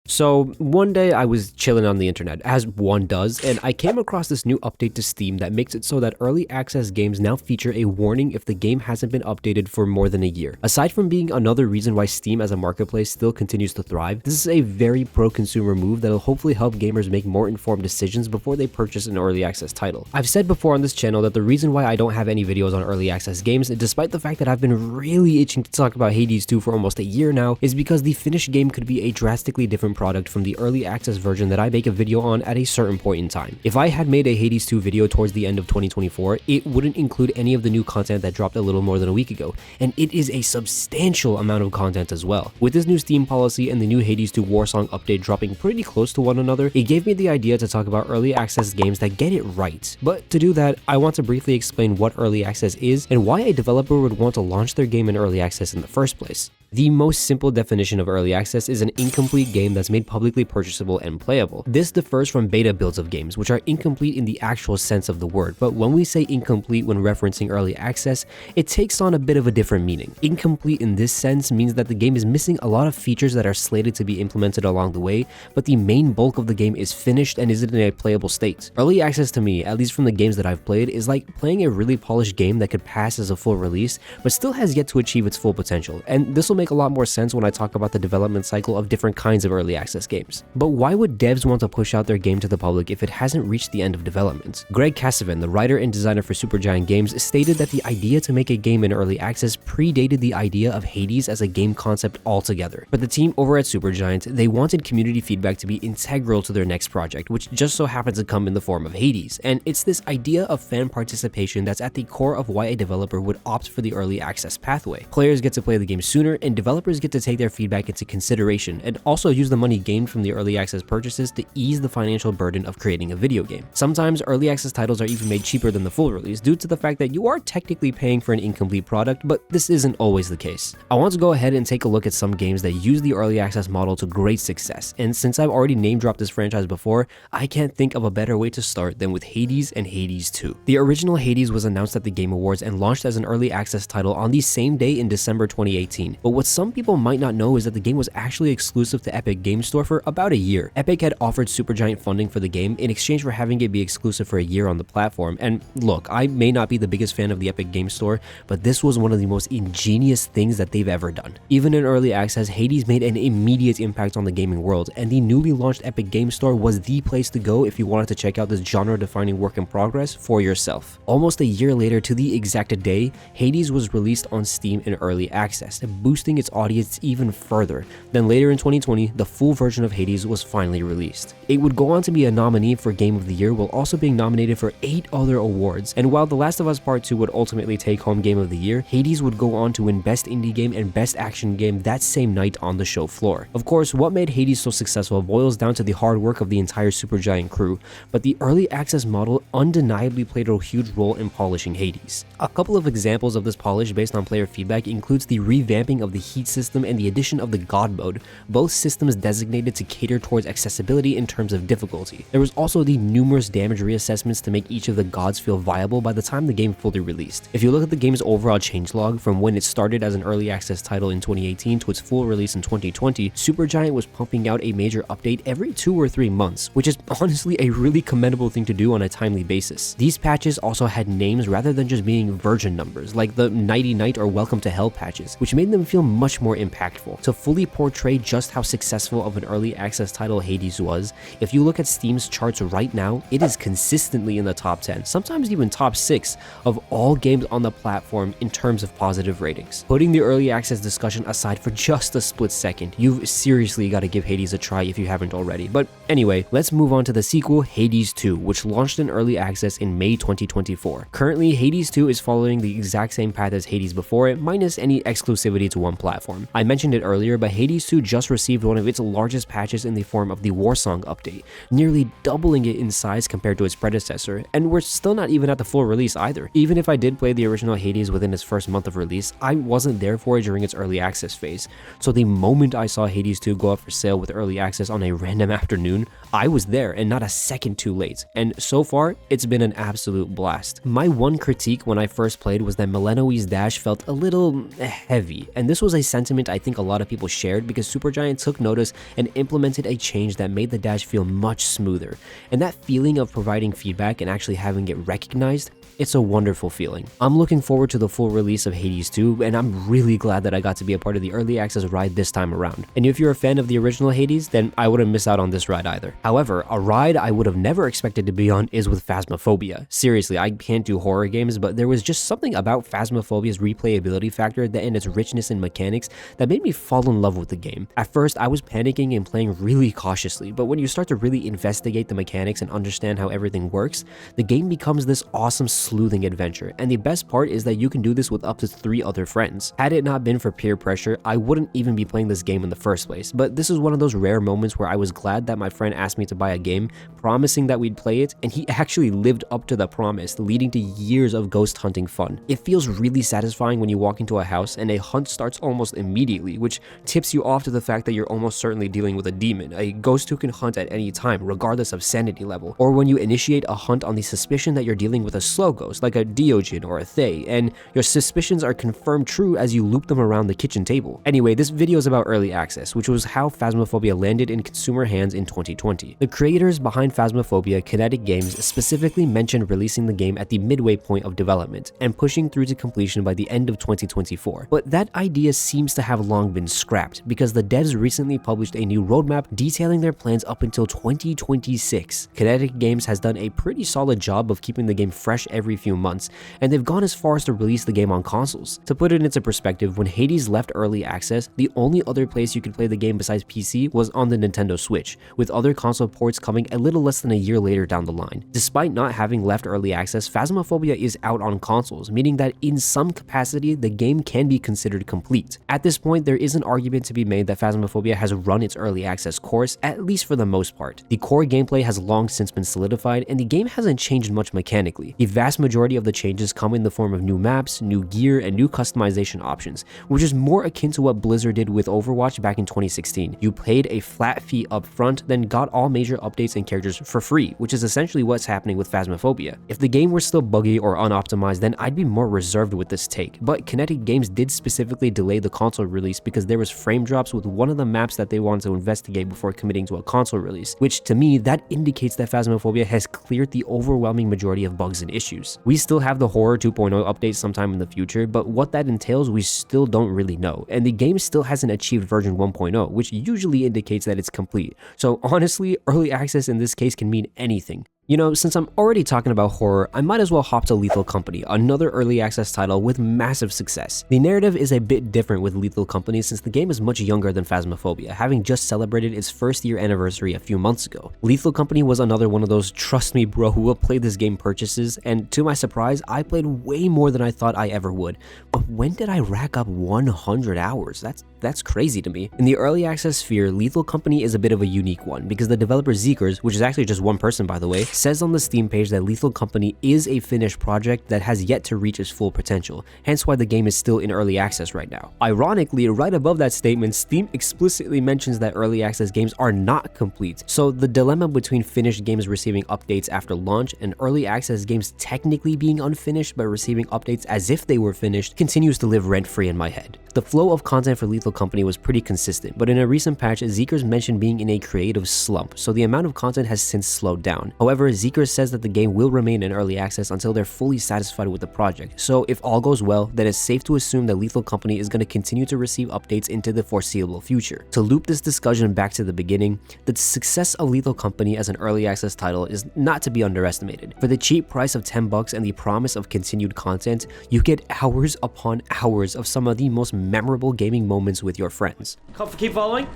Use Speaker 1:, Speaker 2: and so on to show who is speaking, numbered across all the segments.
Speaker 1: So one day I was chilling on the internet, as one does, and I came across this new update to Steam that makes it so that early access games now feature a warning if the game hasn't been updated for more than a year. Aside from being another reason why Steam as a marketplace still continues to thrive, this is a very pro-consumer move that'll hopefully help gamers make more informed decisions before they purchase an early access title. I've said before on this channel that the reason why I don't have any videos on early access games, despite the fact that I've been really itching to talk about Hades 2 for almost a year now, is because the finished game could be a drastically different product from the early access version that I make a video on at a certain point in time. If I had made a Hades 2 video towards the end of 2024, it wouldn't include any of the new content that dropped a little more than a week ago, and it is a substantial amount of content as well. With this new Steam policy and the new Hades 2 Warsong update dropping pretty close to one another, it gave me the idea to talk about early access games that get it right. But to do that, I want to briefly explain what early access is and why a developer would want to launch their game in early access in the first place. The most simple definition of early access is an incomplete game that's made publicly purchasable and playable. This differs from beta builds of games, which are incomplete in the actual sense of the word, but when we say incomplete when referencing early access, it takes on a bit of a different meaning. Incomplete in this sense means that the game is missing a lot of features that are slated to be implemented along the way, but the main bulk of the game is finished and isn't in a playable state. Early access to me, at least from the games that I've played, is like playing a really polished game that could pass as a full release, but still has yet to achieve its full potential, and this will make a lot more sense when I talk about the development cycle of different kinds of early access games. But why would devs want to push out their game to the public if it hasn't reached the end of development? Greg Kasavin, the writer and designer for Supergiant Games, stated that the idea to make a game in early access predated the idea of Hades as a game concept altogether. But the team over at Supergiant, they wanted community feedback to be integral to their next project, which just so happens to come in the form of Hades. And it's this idea of fan participation that's at the core of why a developer would opt for the early access pathway. Players get to play the game sooner, and developers get to take their feedback into consideration and also use the money gained from the early access purchases to ease the financial burden of creating a video game. Sometimes early access titles are even made cheaper than the full release due to the fact that you are technically paying for an incomplete product, but this isn't always the case. I want to go ahead and take a look at some games that use the early access model to great success, and since I've already name dropped this franchise before, I can't think of a better way to start than with Hades and Hades 2. The original Hades was announced at the Game Awards and launched as an early access title on the same day in December 2018, but what some people might not know is that the game was actually exclusive to Epic Games Store for about a year. Epic had offered Supergiant funding for the game in exchange for having it be exclusive for a year on the platform, and look, I may not be the biggest fan of the Epic Games Store, but this was one of the most ingenious things that they've ever done. Even in early access, Hades made an immediate impact on the gaming world, and the newly launched Epic Games Store was the place to go if you wanted to check out this genre-defining work in progress for yourself. Almost a year later to the exact day, Hades was released on Steam in early access, boosting its audience even further. Then later in 2020, the full version of Hades was finally released. It would go on to be a nominee for Game of the Year while also being nominated for 8 other awards, and while The Last of Us Part 2 would ultimately take home Game of the Year, Hades would go on to win Best Indie Game and Best Action Game that same night on the show floor. Of course, what made Hades so successful boils down to the hard work of the entire Supergiant crew, but the early access model undeniably played a huge role in polishing Hades. A couple of examples of this polish based on player feedback includes the revamping of the heat system and the addition of the God mode, both systems designated to cater towards accessibility in terms of difficulty. There was also the numerous damage reassessments to make each of the gods feel viable by the time the game fully released. If you look at the game's overall changelog from when it started as an early access title in 2018 to its full release in 2020, Supergiant was pumping out a major update every 2 or 3 months, which is honestly a really commendable thing to do on a timely basis. These patches also had names rather than just being version numbers, like the Nighty Night or Welcome to Hell patches, which made them feel much more impactful. To fully portray just how successful of an early access title Hades was, if you look at Steam's charts right now, it is consistently in the top 10, sometimes even top 6 of all games on the platform in terms of positive ratings. Putting the early access discussion aside for just a split second, you've seriously got to give Hades a try if you haven't already. But anyway, let's move on to the sequel, Hades 2, which launched in early access in May 2024. Currently, Hades 2 is following the exact same path as Hades before it, minus any exclusivity to one platform. I mentioned it earlier, but Hades 2 just received one of its largest patches in the form of the Warsong update, nearly doubling it in size compared to its predecessor, and we're still not even at the full release either. Even if I did play the original Hades within its first month of release, I wasn't there for it during its early access phase, so the moment I saw Hades 2 go up for sale with early access on a random afternoon, I was there and not a second too late, and so far, it's been an absolute blast. My one critique when I first played was that Melanoe's dash felt a little heavy, and this this was a sentiment I think a lot of people shared because Supergiant took notice and implemented a change that made the dash feel much smoother. And that feeling of providing feedback and actually having it recognized, it's a wonderful feeling. I'm looking forward to the full release of Hades 2, and I'm really glad that I got to be a part of the early access ride this time around. And if you're a fan of the original Hades, then I wouldn't miss out on this ride either. However, a ride I would have never expected to be on is with Phasmophobia. Seriously, I can't do horror games, but there was just something about Phasmophobia's replayability factor and its richness in mechanics that made me fall in love with the game. At first, I was panicking and playing really cautiously, but when you start to really investigate the mechanics and understand how everything works, the game becomes this awesome sleuthing adventure, and the best part is that you can do this with up to 3 other friends. Had it not been for peer pressure, I wouldn't even be playing this game in the first place, but this is one of those rare moments where I was glad that my friend asked me to buy a game, promising that we'd play it, and he actually lived up to the promise, leading to years of ghost hunting fun. It feels really satisfying when you walk into a house and a hunt starts almost immediately, which tips you off to the fact that you're almost certainly dealing with a demon, a ghost who can hunt at any time, regardless of sanity level, or when you initiate a hunt on the suspicion that you're dealing with a slow ghost, like a Diogen or a Thay, and your suspicions are confirmed true as you loop them around the kitchen table. Anyway, this video is about early access, which was how Phasmophobia landed in consumer hands in 2020. The creators behind Phasmophobia, Kinetic Games, specifically mentioned releasing the game at the midway point of development and pushing through to completion by the end of 2024. But that idea seems to have long been scrapped because the devs recently published a new roadmap detailing their plans up until 2026. Kinetic Games has done a pretty solid job of keeping the game fresh every few months, and they've gone as far as to release the game on consoles. To put it into perspective, when Hades left early access, the only other place you could play the game besides PC was on the Nintendo Switch, with other console ports coming a little less than a year later down the line. Despite not having left early access, Phasmophobia is out on consoles, meaning that in some capacity, the game can be considered complete. At this point, there is an argument to be made that Phasmophobia has run its early access course, at least for the most part. The core gameplay has long since been solidified, and the game hasn't changed much mechanically. The vast majority of the changes come in the form of new maps, new gear, and new customization options, which is more akin to what Blizzard did with Overwatch back in 2016. You paid a flat fee up front, then got all major updates and characters for free, which is essentially what's happening with Phasmophobia. If the game were still buggy or unoptimized, then I'd be more reserved with this take, but Kinetic Games did specifically delay the console release because there was frame drops with one of the maps that they wanted to investigate before committing to a console release, which to me, that indicates that Phasmophobia has cleared the overwhelming majority of bugs and issues. We still have the Horror 2.0 update sometime in the future, but what that entails we still don't really know, and the game still hasn't achieved version 1.0, which usually indicates that it's complete. So honestly, early access in this case can mean anything. You know, since I'm already talking about horror, I might as well hop to Lethal Company, another early access title with massive success. The narrative is a bit different with Lethal Company since the game is much younger than Phasmophobia, having just celebrated its first year anniversary a few months ago. Lethal Company was another one of those trust me bro who will play this game purchases, and to my surprise, I played way more than I thought I ever would. But when did I rack up 100 hours? That's crazy to me. In the early access sphere, Lethal Company is a bit of a unique one because the developer Zeekers, which is actually just one person by the way, says on the Steam page that Lethal Company is a finished project that has yet to reach its full potential, hence why the game is still in early access right now. Ironically, right above that statement, Steam explicitly mentions that early access games are not complete, so the dilemma between finished games receiving updates after launch and early access games technically being unfinished but receiving updates as if they were finished continues to live rent-free in my head. The flow of content for Lethal Company was pretty consistent, but in a recent patch, Zeekers mentioned being in a creative slump, so the amount of content has since slowed down. However, Zeekers says that the game will remain in early access until they're fully satisfied with the project, so if all goes well, then it's safe to assume that Lethal Company is going to continue to receive updates into the foreseeable future. To loop this discussion back to the beginning, the success of Lethal Company as an early access title is not to be underestimated. For the cheap price of $10 and the promise of continued content, you get hours upon hours of some of the most memorable gaming moments with your friends.
Speaker 2: Keep following,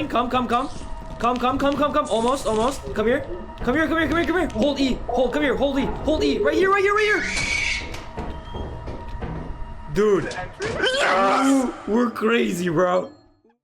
Speaker 2: come. Almost. Come here. Hold E, come here, hold E. Right here. Dude, we're crazy, bro.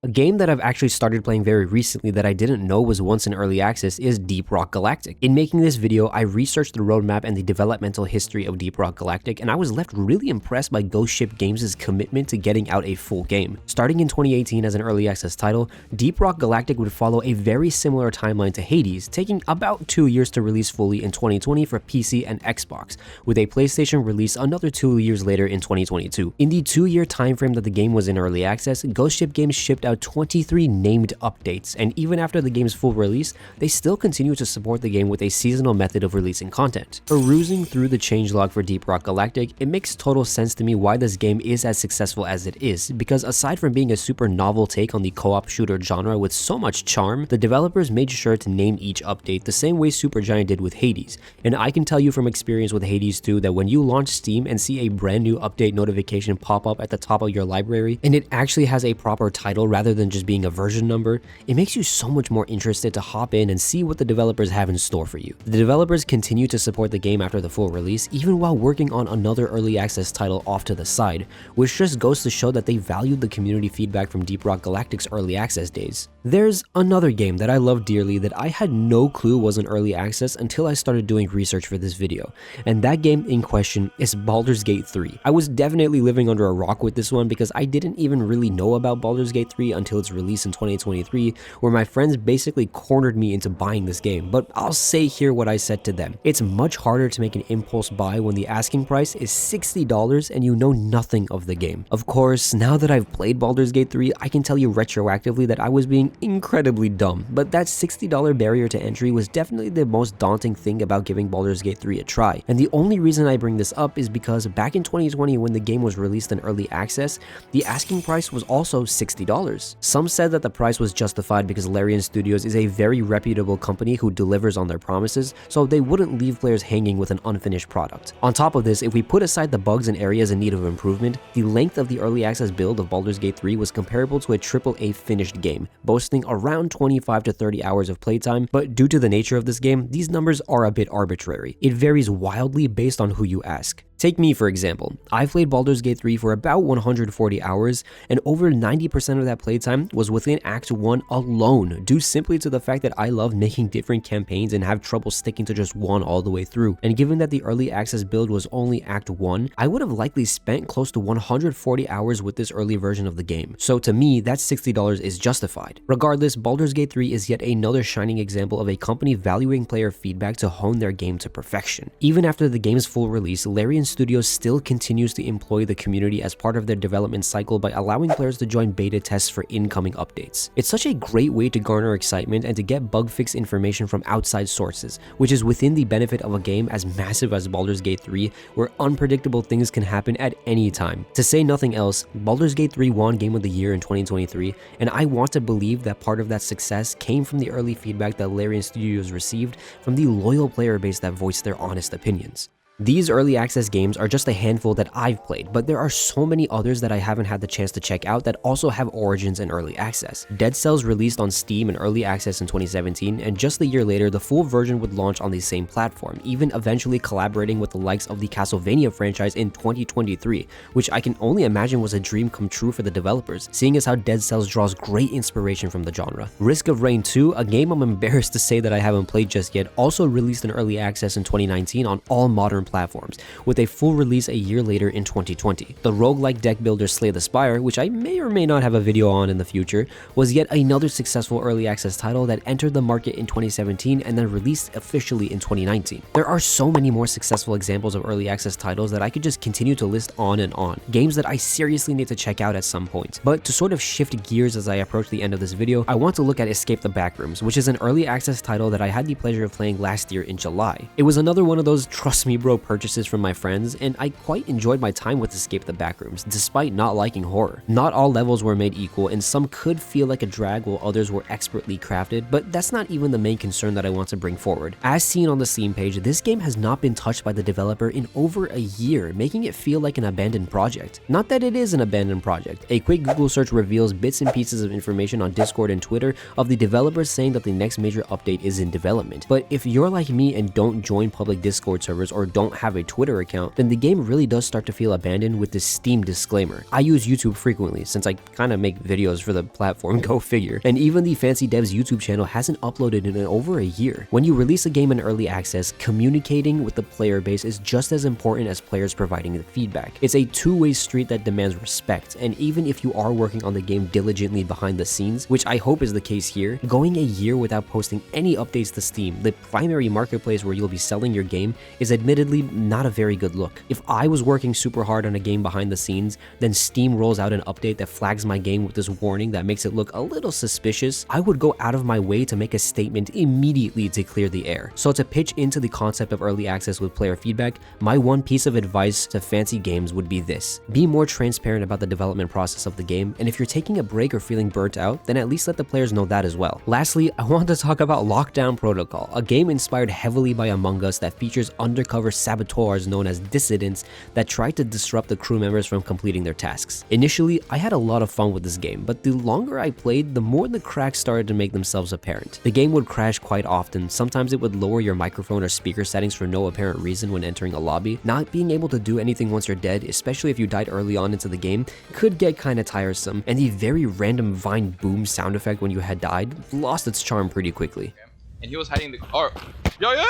Speaker 1: A game that I've actually started playing very recently that I didn't know was once in early access is Deep Rock Galactic. In making this video, I researched the roadmap and the developmental history of Deep Rock Galactic, and I was left really impressed by Ghost Ship Games' commitment to getting out a full game. Starting in 2018 as an early access title, Deep Rock Galactic would follow a very similar timeline to Hades, taking about 2 years to release fully in 2020 for PC and Xbox, with a PlayStation release another 2 years later in 2022. In the 2-year time frame that the game was in early access, Ghost Ship Games shipped out 23 named updates, and even after the game's full release, they still continue to support the game with a seasonal method of releasing content. Perusing through the changelog for Deep Rock Galactic, it makes total sense to me why this game is as successful as it is, because aside from being a super novel take on the co-op shooter genre with so much charm, the developers made sure to name each update the same way Supergiant did with Hades, and I can tell you from experience with Hades 2 that when you launch Steam and see a brand new update notification pop up at the top of your library, and it actually has a proper title rather than just being a version number, it makes you so much more interested to hop in and see what the developers have in store for you. The developers continue to support the game after the full release, even while working on another early access title off to the side, which just goes to show that they valued the community feedback from Deep Rock Galactic's early access days. There's another game that I love dearly that I had no clue was in early access until I started doing research for this video, and that game in question is Baldur's Gate 3. I was definitely living under a rock with this one because I didn't even really know about Baldur's Gate 3 until its release in 2023, where my friends basically cornered me into buying this game, but I'll say here what I said to them. It's much harder to make an impulse buy when the asking price is $60 and you know nothing of the game. Of course, now that I've played Baldur's Gate 3, I can tell you retroactively that I was being incredibly dumb, but that $60 barrier to entry was definitely the most daunting thing about giving Baldur's Gate 3 a try, and the only reason I bring this up is because back in 2020 when the game was released in early access, the asking price was also $60. Some said that the price was justified because Larian Studios is a very reputable company who delivers on their promises, so they wouldn't leave players hanging with an unfinished product. On top of this, if we put aside the bugs and areas in need of improvement, the length of the early access build of Baldur's Gate 3 was comparable to a AAA finished game, boasting around 25 to 30 hours of playtime, but due to the nature of this game, these numbers are a bit arbitrary. It varies wildly based on who you ask. Take me for example. I've played Baldur's Gate 3 for about 140 hours, and over 90% of that playtime was within Act 1 alone, due simply to the fact that I love making different campaigns and have trouble sticking to just one all the way through. And given that the early access build was only Act 1, I would have likely spent close to 140 hours with this early version of the game. So to me, that $60 is justified. Regardless, Baldur's Gate 3 is yet another shining example of a company valuing player feedback to hone their game to perfection. Even after the game's full release, Larian Studios still continues to employ the community as part of their development cycle by allowing players to join beta tests for incoming updates. It's such a great way to garner excitement and to get bug fix information from outside sources, which is within the benefit of a game as massive as Baldur's Gate 3, where unpredictable things can happen at any time. To say nothing else, Baldur's Gate 3 won Game of the Year in 2023, and I want to believe that part of that success came from the early feedback that Larian Studios received from the loyal player base that voiced their honest opinions. These early access games are just a handful that I've played, but there are so many others that I haven't had the chance to check out that also have origins in early access. Dead Cells released on Steam in early access in 2017, and just a year later the full version would launch on the same platform, even eventually collaborating with the likes of the Castlevania franchise in 2023, which I can only imagine was a dream come true for the developers, seeing as how Dead Cells draws great inspiration from the genre. Risk of Rain 2, a game I'm embarrassed to say that I haven't played just yet, also released in early access in 2019 on all modern platforms, with a full release a year later in 2020. The roguelike deck builder Slay the Spire, which I may or may not have a video on in the future, was yet another successful early access title that entered the market in 2017 and then released officially in 2019. There are so many more successful examples of early access titles that I could just continue to list on and on, games that I seriously need to check out at some point. But to sort of shift gears as I approach the end of this video, I want to look at Escape the Backrooms, which is an early access title that I had the pleasure of playing last year in July. It was another one of those trust me bro purchases from my friends, and I quite enjoyed my time with Escape the Backrooms, despite not liking horror. Not all levels were made equal, and some could feel like a drag while others were expertly crafted, but that's not even the main concern that I want to bring forward. As seen on the Steam page, this game has not been touched by the developer in over a year, making it feel like an abandoned project. Not that it is an abandoned project. A quick Google search reveals bits and pieces of information on Discord and Twitter of the developers saying that the next major update is in development. But if you're like me and don't join public Discord servers or don't don't have a Twitter account, then the game really does start to feel abandoned with this Steam disclaimer. I use YouTube frequently since I kind of make videos for the platform, go figure, and even the Fancy Dev's YouTube channel hasn't uploaded in over a year. When you release a game in early access, communicating with the player base is just as important as players providing the feedback. It's a two-way street that demands respect, and even if you are working on the game diligently behind the scenes, which I hope is the case here, going a year without posting any updates to Steam, the primary marketplace where you'll be selling your game, is admittedly not a very good look. If I was working super hard on a game behind the scenes, then Steam rolls out an update that flags my game with this warning that makes it look a little suspicious, I would go out of my way to make a statement immediately to clear the air. So to pitch into the concept of early access with player feedback, my one piece of advice to Fancy Games would be this: be more transparent about the development process of the game, and if you're taking a break or feeling burnt out, then at least let the players know that as well. Lastly, I want to talk about Lockdown Protocol, a game inspired heavily by Among Us that features undercover saboteurs known as dissidents that try to disrupt the crew members from completing their tasks. Initially, I had a lot of fun with this game, but the longer I played, the more the cracks started to make themselves apparent. The game would crash quite often. Sometimes it would lower your microphone or speaker settings for no apparent reason when entering a lobby. Not being able to do anything once you're dead, especially if you died early on into the game, could get kinda tiresome, and the very random Vine boom sound effect when you had died lost its charm pretty quickly.
Speaker 3: And he was hiding the car. Yeah.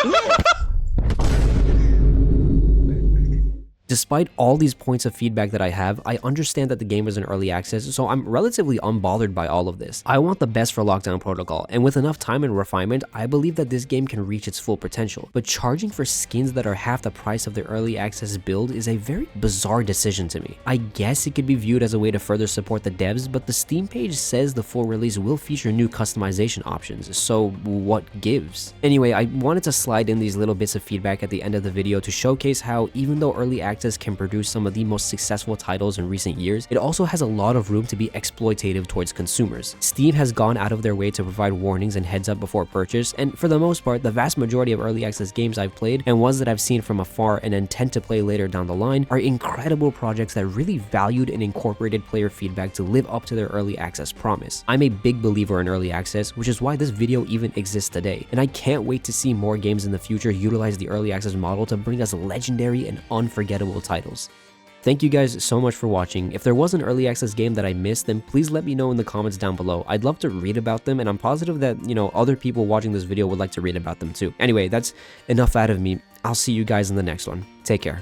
Speaker 1: Despite all these points of feedback that I have, I understand that the game is in early access, so I'm relatively unbothered by all of this. I want the best for Lockdown Protocol, and with enough time and refinement, I believe that this game can reach its full potential. But charging for skins that are half the price of the early access build is a very bizarre decision to me. I guess it could be viewed as a way to further support the devs, but the Steam page says the full release will feature new customization options, so what gives? Anyway, I wanted to slide in these little bits of feedback at the end of the video to showcase how, even though early access can produce some of the most successful titles in recent years, it also has a lot of room to be exploitative towards consumers. Steam has gone out of their way to provide warnings and heads up before purchase, and for the most part, the vast majority of early access games I've played and ones that I've seen from afar and intend to play later down the line are incredible projects that really valued and incorporated player feedback to live up to their early access promise. I'm a big believer in early access, which is why this video even exists today, and I can't wait to see more games in the future utilize the early access model to bring us legendary and unforgettable titles. Thank you guys so much for watching. If there was an early access game that I missed, then please let me know in the comments down below. I'd love to read about them, and I'm positive that, other people watching this video would like to read about them too. Anyway, that's enough out of me. I'll see you guys in the next one. Take care.